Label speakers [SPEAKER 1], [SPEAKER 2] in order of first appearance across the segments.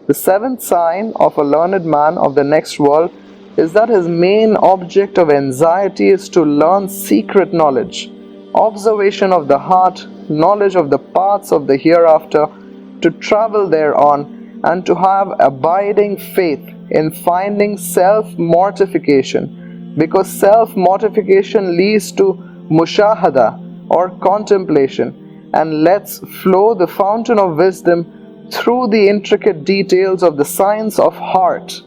[SPEAKER 1] The seventh sign of a learned man of the next world is that his main object of anxiety is to learn secret knowledge, observation of the heart, knowledge of the paths of the hereafter, to travel thereon, and to have abiding faith in finding self-mortification, because self-mortification leads to Mushahadah or contemplation, and lets flow the fountain of wisdom through the intricate details of the science of heart.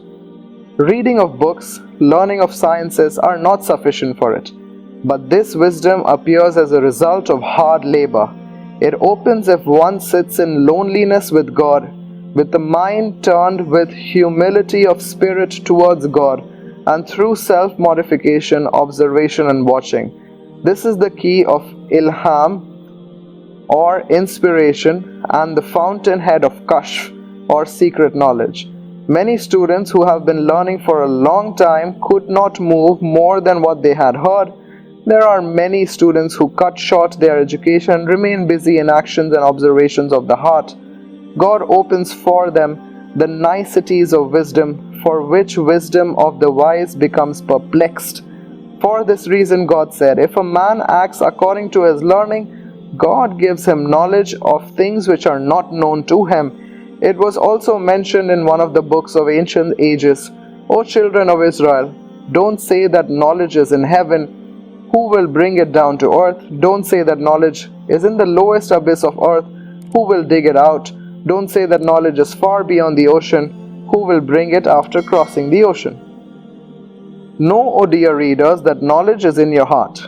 [SPEAKER 1] Reading of books, learning of sciences are not sufficient for it, but this wisdom appears as a result of hard labor. It opens if one sits in loneliness with God, with the mind turned with humility of spirit towards God, and through self-mortification, observation and watching. This is the key of ilham or inspiration and the fountainhead of kashf or secret knowledge. Many students who have been learning for a long time could not move more than what they had heard. There are many students who cut short their education and remain busy in actions and observations of the heart. God opens for them the niceties of wisdom, for which wisdom of the wise becomes perplexed. For this reason God said, if a man acts according to his learning, God gives him knowledge of things which are not known to him. It was also mentioned in one of the books of ancient ages, O children of Israel, don't say that knowledge is in heaven. Who will bring it down to earth? Don't say that knowledge is in the lowest abyss of earth. Who will dig it out? Don't say that knowledge is far beyond the ocean. Who will bring it after crossing the ocean? Know, O dear readers, that knowledge is in your heart.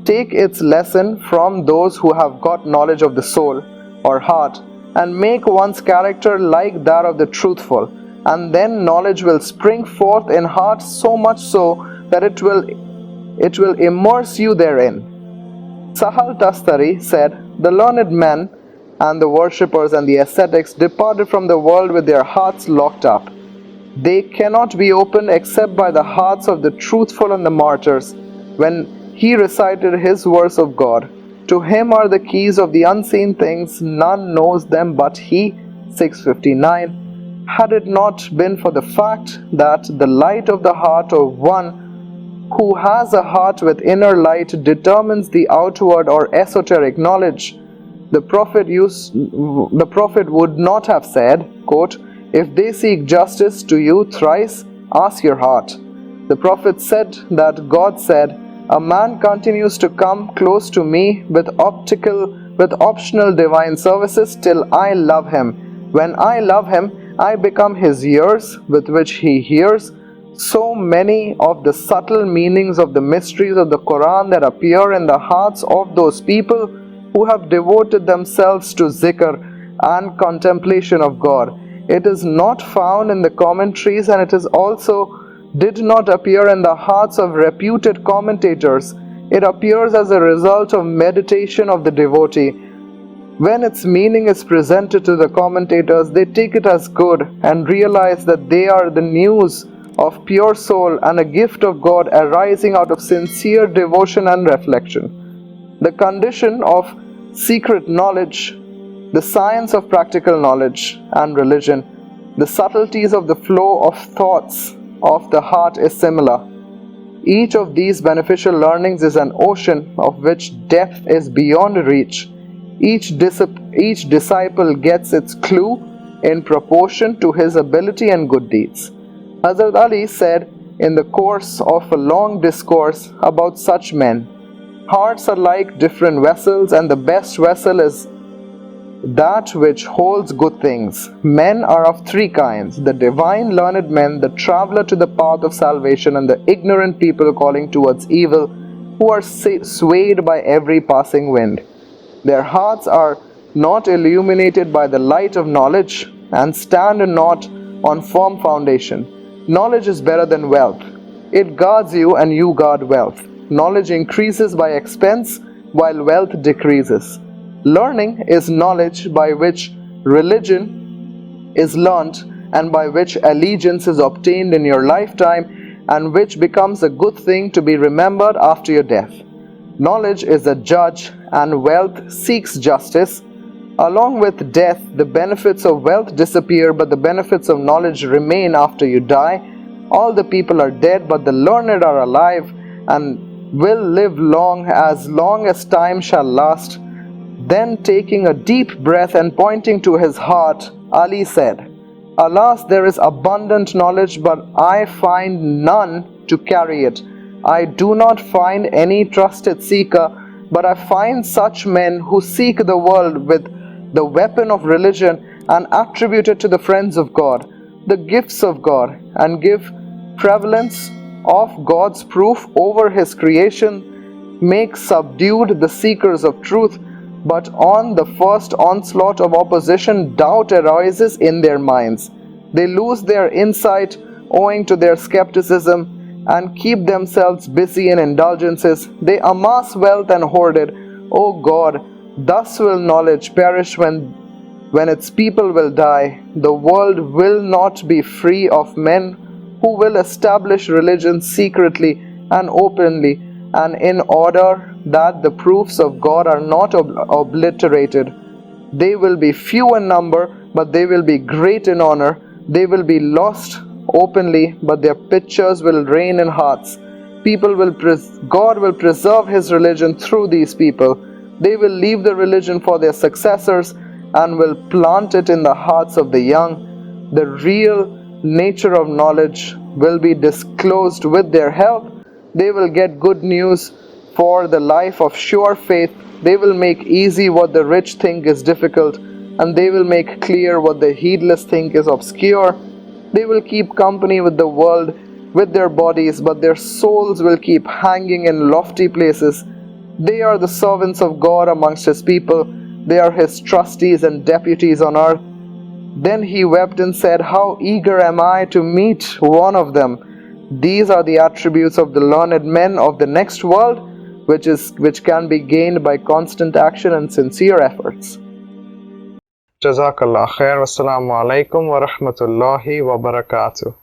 [SPEAKER 1] Take its lesson from those who have got knowledge of the soul or heart, and make one's character like that of the truthful, and then knowledge will spring forth in heart, so much so that it will immerse you therein. Sahal Tastari said, the learned men and the worshippers and the ascetics departed from the world with their hearts locked up. They cannot be opened except by the hearts of the truthful and the martyrs. When he recited his verse of God, to him are the keys of the unseen things, none knows them but he. 659. Had it not been for the fact that the light of the heart of one who has a heart with inner light determines the outward or esoteric knowledge, the Prophet would not have said, quote, if they seek justice to you thrice, ask your heart. The Prophet said that God said, a man continues to come close to me with optional divine services till I love him. When I love him, I become his ears with which he hears. So many of the subtle meanings of the mysteries of the Quran that appear in the hearts of those people who have devoted themselves to zikr and contemplation of God. It is not found in the commentaries, and it is also did not appear in the hearts of reputed commentators. It appears as a result of meditation of the devotee. When its meaning is presented to the commentators, they take it as good and realize that they are the news of pure soul and a gift of God arising out of sincere devotion and reflection. The condition of secret knowledge, the science of practical knowledge and religion, the subtleties of the flow of thoughts of the heart is similar. Each of these beneficial learnings is an ocean of which depth is beyond reach. Each disciple gets its clue in proportion to his ability and good deeds. Hazrat Ali said in the course of a long discourse about such men, hearts are like different vessels, and the best vessel is that which holds good things. Men are of three kinds: the divine learned men, the traveler to the path of salvation, and the ignorant people calling towards evil, who are swayed by every passing wind. Their hearts are not illuminated by the light of knowledge and stand not on firm foundation. Knowledge is better than wealth. It guards you and you guard wealth. Knowledge increases by expense while wealth decreases. Learning is knowledge by which religion is learnt and by which allegiance is obtained in your lifetime, and which becomes a good thing to be remembered after your death. Knowledge is a judge, and wealth seeks justice. Along with death, the benefits of wealth disappear, but the benefits of knowledge remain after you die. All the people are dead, but the learned are alive and will live long as time shall last. Then, taking a deep breath and pointing to his heart, Ali said, Alas, there is abundant knowledge, but I find none to carry it. I do not find any trusted seeker, but I find such men who seek the world with the weapon of religion and attribute it to the friends of God, the gifts of God, and give prevalence of God's proof over His creation, make subdued the seekers of truth, but on the first onslaught of opposition, doubt arises in their minds. They lose their insight owing to their skepticism and keep themselves busy in indulgences. They amass wealth and hoard it. O God, thus will knowledge perish when its people will die. The world will not be free of men who will establish religion secretly and openly, and in order that the proofs of God are not obliterated. They will be few in number, but they will be great in honor. They will be lost openly, but their pictures will reign in hearts. God will preserve His religion through these people. They will leave the religion for their successors and will plant it in the hearts of the young. The real nature of knowledge will be disclosed with their help. They will get good news for the life of sure faith. They will make easy what the rich think is difficult, and they will make clear what the heedless think is obscure. They will keep company with the world with their bodies, but their souls will keep hanging in lofty places. They are the servants of God amongst His people. They are His trustees and deputies on earth. Then he wept and said, How eager am I to meet one of them. These are the attributes of the learned men of the next world, which can be gained by constant action and sincere efforts. Jazakallah khair. Wassalamu alaikum wa rahmatullahi wa barakatuh.